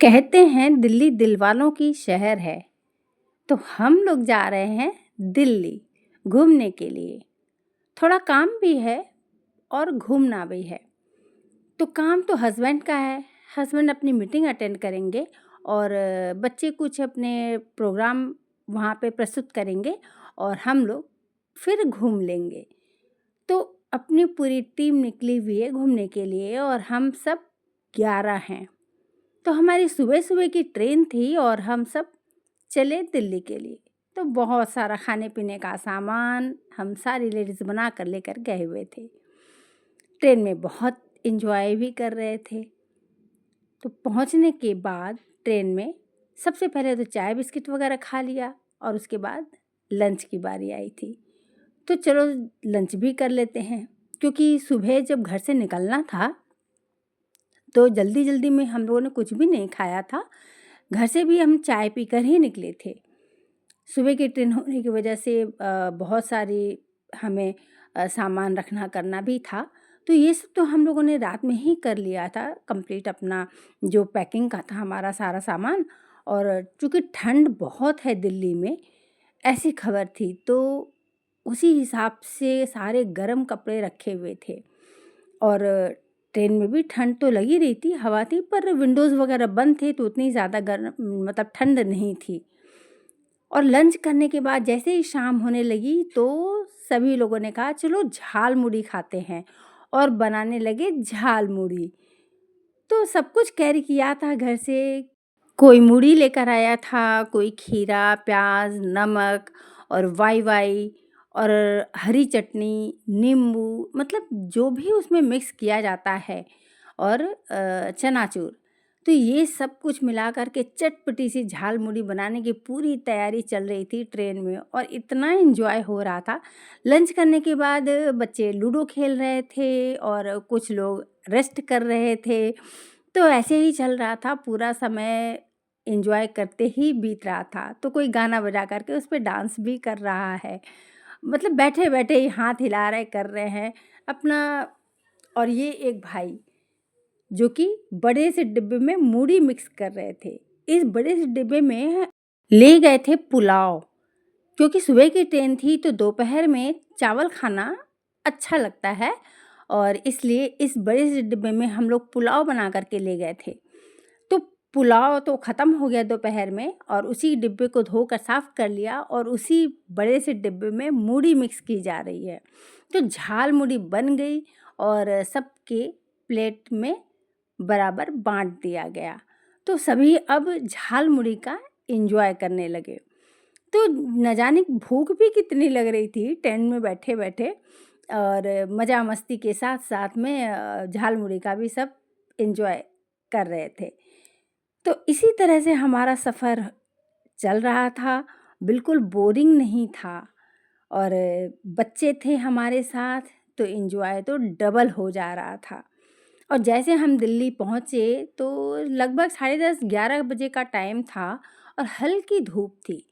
कहते हैं दिल्ली दिलवालों की शहर है, तो हम लोग जा रहे हैं दिल्ली घूमने के लिए। थोड़ा काम भी है और घूमना भी है। तो काम तो हस्बैंड का है, हस्बैंड अपनी मीटिंग अटेंड करेंगे और बच्चे कुछ अपने प्रोग्राम वहाँ पे प्रस्तुत करेंगे और हम लोग फिर घूम लेंगे। तो अपनी पूरी टीम निकली हुई है घूमने के लिए और हम सब 11 हैं। तो हमारी सुबह-सुबह की ट्रेन थी और हम सब चले दिल्ली के लिए। तो बहुत सारा खाने-पीने का सामान हम सारी लेडीज़ बना कर लेकर गए हुए थे। ट्रेन में बहुत एन्जॉय भी कर रहे थे। तो पहुँचने के बाद ट्रेन में सबसे पहले तो चाय बिस्किट वगैरह खा लिया और उसके बाद लंच की बारी आई थी। तो चलो लंच भी कर लेते हैं, क्योंकि सुबह जब घर से निकलना था तो जल्दी-जल्दी में हम लोगों ने कुछ भी नहीं खाया था। घर से भी हम चाय पीकर ही निकले थे। सुबह की ट्रेन होने की वजह से बहुत सारी हमें सामान रखना करना भी था। तो ये सब तो हम लोगों ने रात में ही कर लिया था कंप्लीट अपना जो पैकिंग का था हमारा सारा सामान। और चूँकि ठंड बहुत है दिल्ली में, ऐसी खबर थी तो उसी हिसाब से सारे गरम कपड़े रखे हुए थे। और ट्रेन में भी ठंड तो लगी रही थी, हवा थी, पर विंडोज़ वगैरह बंद थे तो उतनी ज़्यादा गर्म मतलब ठंड नहीं थी। और लंच करने के बाद जैसे ही शाम होने लगी तो सभी लोगों ने कहा चलो झाल मुड़ी खाते हैं और बनाने लगे झाल मुड़ी। तो सब कुछ कैरी किया था घर से। कोई मूढ़ी लेकर आया था, कोई खीरा, प्याज़, नमक और वाई-वाई और हरी चटनी, नींबू, मतलब जो भी उसमें मिक्स किया जाता है और चनाचूर। तो ये सब कुछ मिला कर के चटपटी सी झाल मुड़ी बनाने की पूरी तैयारी चल रही थी ट्रेन में और इतना एन्जॉय हो रहा था। लंच करने के बाद बच्चे लूडो खेल रहे थे और कुछ लोग रेस्ट कर रहे थे। तो ऐसे ही चल रहा था, पूरा समय एन्जॉय करते ही बीत रहा था। तो कोई गाना बजा कर के उस पे डांस भी कर रहा है। मतलब बैठे-बैठे ही हाथ हिला रहे, कर रहे हैं अपना। और ये एक भाई जो कि बड़े से डिब्बे में मूढ़ी मिक्स कर रहे थे। इस बड़े से डिब्बे में ले गए थे पुलाव, क्योंकि सुबह की ट्रेन थी तो दोपहर में चावल खाना अच्छा लगता है और इसलिए इस बड़े से डिब्बे में हम लोग पुलाव बना कर के ले गए थे। तो पुलाव तो ख़त्म हो गया दोपहर में और उसी डिब्बे को धोकर साफ़ कर लिया और उसी बड़े से डिब्बे में मूढ़ी मिक्स की जा रही है। तो झाल मूढ़ी बन गई और सबके प्लेट में बराबर बाँट दिया गया। तो सभी अब झाल मुड़ी का एन्जॉय करने लगे। तो न जाने भूख भी कितनी लग रही थी ट्रेन में बैठे-बैठे और मज़ा मस्ती के साथ-साथ में झाल मुड़ी का भी सब एन्जॉय कर रहे थे। तो इसी तरह से हमारा सफ़र चल रहा था, बिल्कुल बोरिंग नहीं था और बच्चे थे हमारे साथ तो एन्जॉय तो डबल हो जा रहा था। और जैसे हम दिल्ली पहुँचे तो लगभग साढ़े 10 11 बजे का टाइम था और हल्की धूप थी।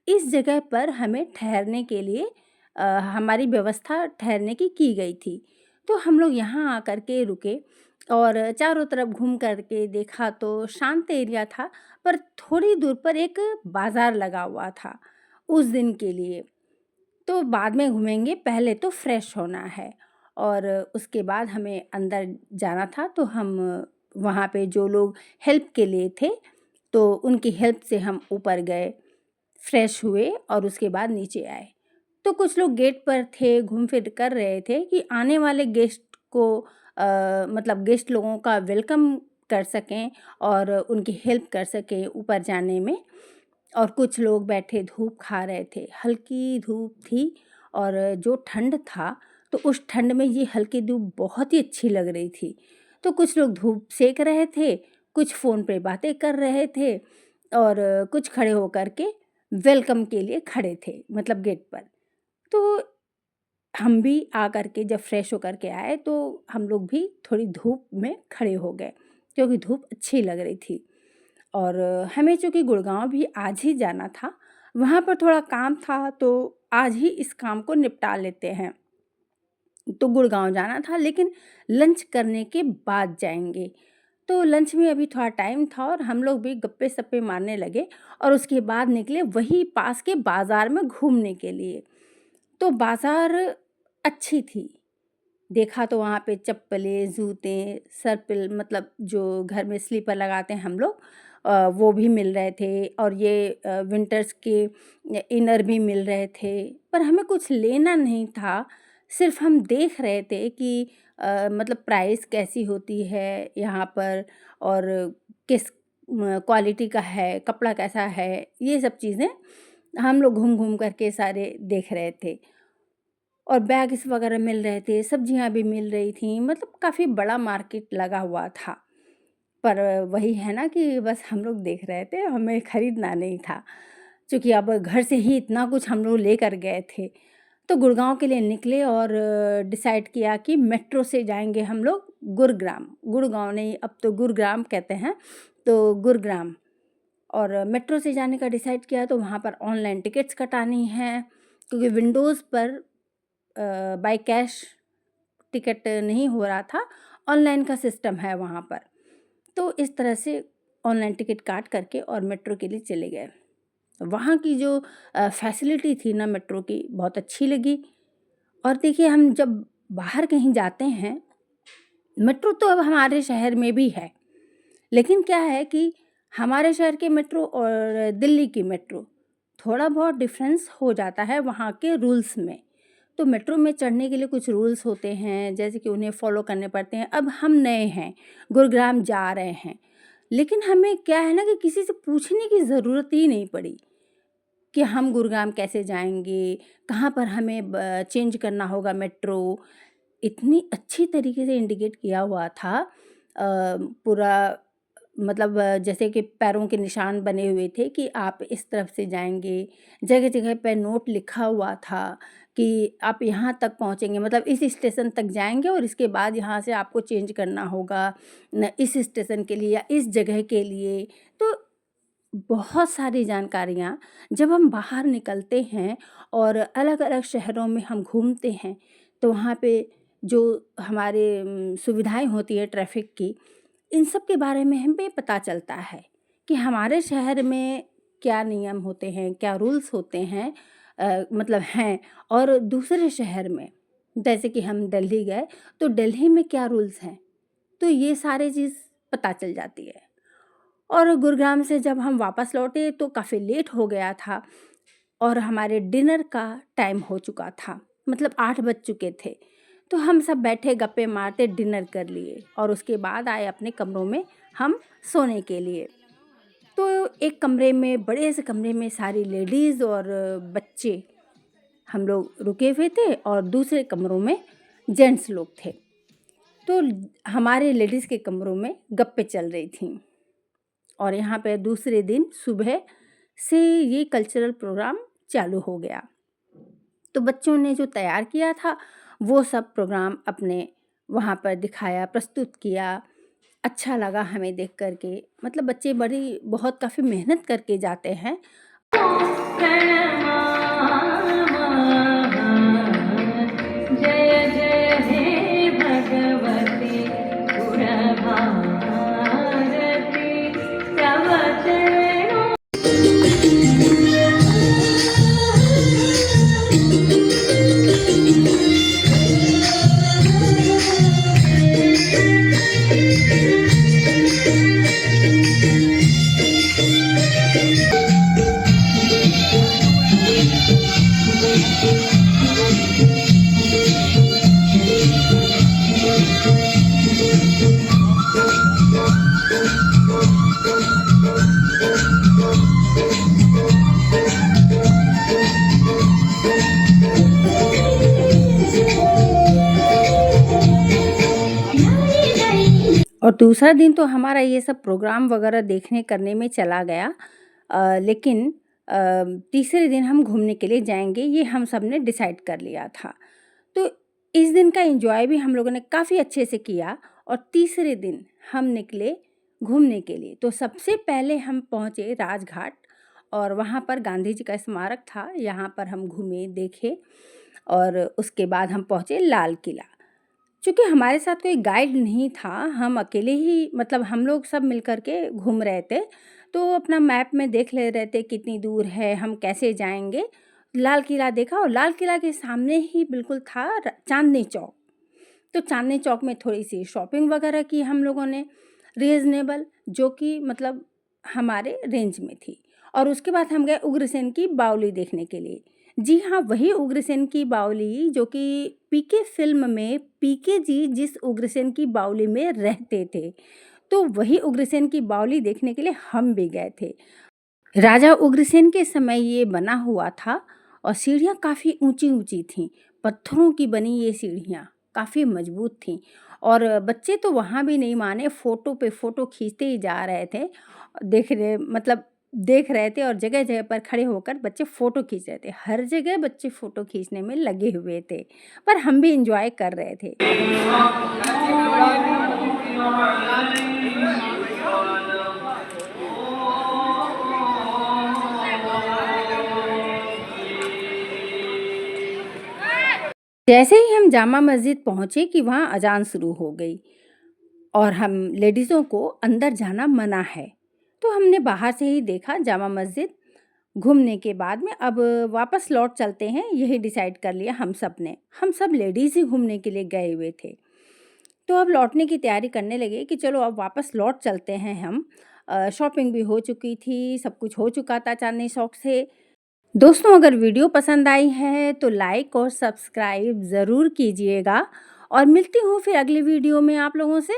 इस जगह पर हमें ठहरने के लिए हमारी व्यवस्था ठहरने की गई थी। तो हम लोग यहाँ आकर के रुके और चारों तरफ घूम कर के देखा तो शांत एरिया था, पर थोड़ी दूर पर एक बाज़ार लगा हुआ था उस दिन के लिए। तो बाद में घूमेंगे, पहले तो फ्रेश होना है। और उसके बाद हमें अंदर जाना था तो हम वहाँ पे जो लोग हेल्प के लिए थे, तो उनकी हेल्प से हम ऊपर गए, फ्रेश हुए और उसके बाद नीचे आए। तो कुछ लोग गेट पर थे, घूम-फिर कर रहे थे कि आने वाले गेस्ट को मतलब गेस्ट लोगों का वेलकम कर सकें और उनकी हेल्प कर सकें ऊपर जाने में। और कुछ लोग बैठे धूप खा रहे थे। हल्की धूप थी और जो ठंड था, तो उस ठंड में ये हल्की धूप बहुत ही अच्छी लग रही थी। तो कुछ लोग धूप सेक रहे थे, कुछ फ़ोन पे बातें कर रहे थे और कुछ खड़े होकर के वेलकम के लिए खड़े थे, मतलब गेट पर। तो हम भी आकर के जब फ्रेश होकर के आए, तो हम लोग भी थोड़ी धूप में खड़े हो गए, क्योंकि धूप अच्छी लग रही थी। और हमें चूँकि गुड़गाँव भी आज ही जाना था, वहाँ पर थोड़ा काम था तो आज ही इस काम को निपटा लेते हैं। तो गुड़गाँव जाना था लेकिन लंच करने के बाद जाएँगे। तो लंच में अभी थोड़ा टाइम था और हम लोग भी गप्पे-सप्पे मारने लगे और उसके बाद निकले वही पास के बाज़ार में घूमने के लिए। तो बाज़ार अच्छी थी। देखा तो वहाँ पे चप्पलें, जूते, सर्पिल मतलब जो घर में स्लीपर लगाते हैं हम लोग वो भी मिल रहे थे और ये विंटर्स के इनर भी मिल रहे थे। पर हमें कुछ लेना नहीं था, सिर्फ़ हम देख रहे थे कि मतलब प्राइस कैसी होती है यहाँ पर और किस क्वालिटी का है, कपड़ा कैसा है, ये सब चीज़ें हम लोग घूम-घूम कर के सारे देख रहे थे। और बैग्स वगैरह मिल रहे थे, सब्जियाँ भी मिल रही थीं, मतलब काफ़ी बड़ा मार्केट लगा हुआ था। पर वही है ना कि बस हम लोग देख रहे थे, हमें खरीदना नहीं था। चूँकि अब घर से ही इतना कुछ हम लोग लेकर गए थे, तो गुड़गाँव के लिए निकले और डिसाइड किया कि मेट्रो से जाएँगे हम लोग गुरुग्राम। गुड़गाँव नहीं, अब तो गुरुग्राम कहते हैं, तो गुरुग्राम। और मेट्रो से जाने का डिसाइड किया तो वहाँ पर ऑनलाइन टिकट्स कटानी हैं, क्योंकि विंडोज़ पर बाय कैश टिकट नहीं हो रहा था, ऑनलाइन का सिस्टम है वहाँ पर। तो इस तरह से ऑनलाइन टिकट काट करके और मेट्रो के लिए चले गए। वहाँ की जो फैसिलिटी थी ना मेट्रो की बहुत अच्छी लगी। और देखिए हम जब बाहर कहीं जाते हैं, मेट्रो तो अब हमारे शहर में भी है, लेकिन क्या है कि हमारे शहर के मेट्रो और दिल्ली की मेट्रो थोड़ा बहुत डिफरेंस हो जाता है वहाँ के रूल्स में। तो मेट्रो में चढ़ने के लिए कुछ रूल्स होते हैं, जैसे कि उन्हें फ़ॉलो करने पड़ते हैं। अब हम नए हैं, गुरुग्राम जा रहे हैं, लेकिन हमें क्या है ना कि किसी से पूछने की ज़रूरत ही नहीं पड़ी कि हम गुरुग्राम कैसे जाएँगे, कहाँ पर हमें चेंज करना होगा मेट्रो। इतनी अच्छी तरीके से इंडिकेट किया हुआ था पूरा मतलब जैसे कि पैरों के निशान बने हुए थे कि आप इस तरफ से जाएँगे। जगह-जगह पे नोट लिखा हुआ था कि आप यहाँ तक पहुँचेंगे मतलब इस स्टेशन तक जाएँगे और इसके बाद यहाँ से आपको चेंज करना होगा न इस स्टेशन के लिए या इस जगह के लिए। तो बहुत सारी जानकारियाँ जब हम बाहर निकलते हैं और अलग-अलग शहरों में हम घूमते हैं, तो वहाँ पे जो हमारे सुविधाएँ होती हैं ट्रैफ़िक की, इन सब के बारे में हमें पता चलता है कि हमारे शहर में क्या नियम होते हैं, क्या रूल्स होते हैं मतलब हैं और दूसरे शहर में, जैसे कि हम दिल्ली गए, तो दिल्ली में क्या रूल्स हैं, तो ये सारी चीज़ पता चल जाती है। और गुरुग्राम से जब हम वापस लौटे तो काफ़ी लेट हो गया था और हमारे डिनर का टाइम हो चुका था, मतलब 8 बज चुके थे। तो हम सब बैठे गप्पे मारते डिनर कर लिए और उसके बाद आए अपने कमरों में हम सोने के लिए। तो एक कमरे में बड़े से कमरे में सारी लेडीज़ और बच्चे हम लोग रुके हुए थे और दूसरे कमरों में जेंट्स लोग थे। तो हमारे लेडीज़ के कमरों में गप्पे चल रही थीं। और यहाँ पे दूसरे दिन सुबह से ये कल्चरल प्रोग्राम चालू हो गया। तो बच्चों ने जो तैयार किया था, वो सब प्रोग्राम अपने वहाँ पर दिखाया, प्रस्तुत किया। अच्छा लगा हमें देख कर के, मतलब बच्चे बड़ी बहुत काफ़ी मेहनत करके जाते हैं। जय जय हे भगवती पुरभारती तव चरणों। और दूसरा दिन तो हमारा ये सब प्रोग्राम वगैरह देखने करने में चला गया लेकिन तीसरे दिन हम घूमने के लिए जाएँगे ये हम सब ने डिसाइड कर लिया था। तो इस दिन का एन्जॉय भी हम लोगों ने काफ़ी अच्छे से किया और तीसरे दिन हम निकले घूमने के लिए। तो सबसे पहले हम पहुँचे राजघाट और वहाँ पर गांधी जी का स्मारक था, यहाँ पर हम घूमे, देखे और उसके बाद हम पहुँचे लाल किला। चूँकि हमारे साथ कोई गाइड नहीं था, हम अकेले ही मतलब हम लोग सब मिल कर के घूम रहे थे, तो अपना मैप में देख ले रहे थे कितनी दूर है, हम कैसे जाएँगे। लाल किला देखा और लाल किला के सामने ही बिल्कुल था चांदनी चौक। तो चांदनी चौक में थोड़ी-सी शॉपिंग वगैरह की हम लोगों ने रीज़नेबल, जो कि मतलब हमारे रेंज में थी। और उसके बाद हम गए उग्रसेन की बावली देखने के लिए। जी हाँ, वही उग्रसेन की बावली जो कि पीके फ़िल्म में पीके जी जिस उग्रसेन की बावली में रहते थे, तो वही उग्रसेन की बावली देखने के लिए हम भी गए थे। राजा उग्रसेन के समय ये बना हुआ था और सीढ़ियाँ काफ़ी ऊँची-ऊँची थीं। पत्थरों की बनी ये सीढ़ियाँ काफ़ी मज़बूत थीं और बच्चे तो वहाँ भी नहीं माने, फ़ोटो पे फ़ोटो खींचते ही जा रहे थे। देख रहे थे और जगह-जगह पर खड़े होकर बच्चे फ़ोटो खींच रहे थे। हर जगह बच्चे फ़ोटो खींचने में लगे हुए थे, पर हम भी एन्जॉय कर रहे थे। जैसे ही हम जामा मस्जिद पहुँचे कि वहाँ अज़ान शुरू हो गई और हम लेडीज़ों को अंदर जाना मना है। तो हमने बाहर से ही देखा जामा मस्जिद, घूमने के बाद में अब वापस लौट चलते हैं, यही डिसाइड कर लिया हम सब ने। हम सब लेडीज़ ही घूमने के लिए गए हुए थे। तो अब लौटने की तैयारी करने लगे कि चलो अब वापस लौट चलते हैं हम। शॉपिंग भी हो चुकी थी, सब कुछ हो चुका था चांदनी चौक से। दोस्तों अगर वीडियो पसंद आई है तो लाइक और सब्सक्राइब ज़रूर कीजिएगा और मिलती हूँ फिर अगली वीडियो में आप लोगों से।